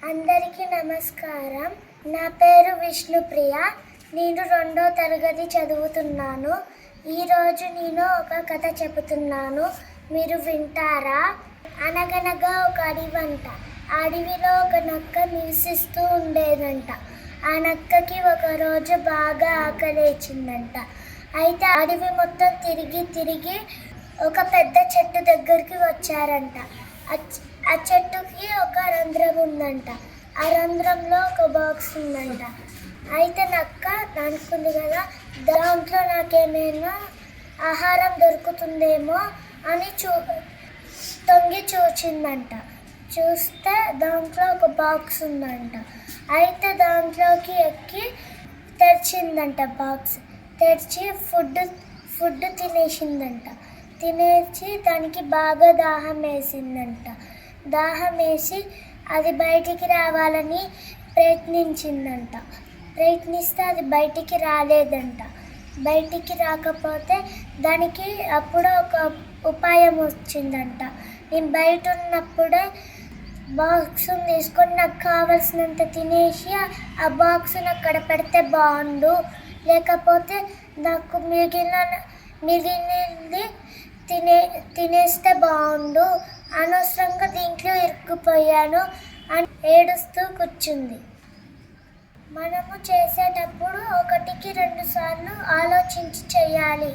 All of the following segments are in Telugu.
అందరికీ నమస్కారం. నా పేరు విష్ణుప్రియ. నేను 2వ తరగతి చదువుతున్నాను. ఈరోజు నేను ఒక కథ చెబుతున్నాను, మీరు వింటారా? అనగనగా ఒక అడవంట. ఆ అడవిలో ఒక నక్క నివసిస్తూ ఉండేదంట. ఆ నక్కకి ఒకరోజు బాగా ఆకలేచిందంట. అయితే అడవి మొత్తం తిరిగి ఒక పెద్ద చెట్టు దగ్గరికి వచ్చారంట. ఆ చెట్టుకి ఒక రంధ్రం ఉందంట. ఆ రంధ్రంలో ఒక బాక్స్ ఉందంట. అయితే నక్క అనుకుంది కదా, దాంట్లో నాకేమైనా ఆహారం దొరుకుతుందేమో అని తొంగి చూచిందంట. చూస్తే దాంట్లో ఒక బాక్స్ ఉందంట. అయితే దాంట్లోకి ఎక్కి తెరిచిందంట. బాక్స్ తెరిచి ఫుడ్ తినేసిందంట. తినేసి దానికి బాగా దాహం వేసిందంట. దాహం వేసి అది బయటికి రావాలని ప్రయత్నించిందంట. ప్రయత్నిస్తే అది బయటికి రాలేదంట. బయటికి రాకపోతే దానికి అప్పుడు ఒక ఉపాయం వచ్చిందంట. నేను బయట ఉన్నప్పుడే బాక్స్ని తీసుకొని నాకు కావాల్సినంత తినేసి ఆ బాక్స్ని అక్కడ పెడితే బాగుండు, లేకపోతే నాకు మిగిలినది తినేస్తే బాగుండు, అనవసరంగా దీంట్లో ఇరుక్కుపోయాను అని ఏడుస్తూ కూర్చుంది. మనము చేసేటప్పుడు 1కి 2 సార్లు ఆలోచించి చేయాలి.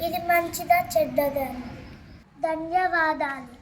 ఇది మంచిదా చెడ్డదా? ధన్యవాదాలు.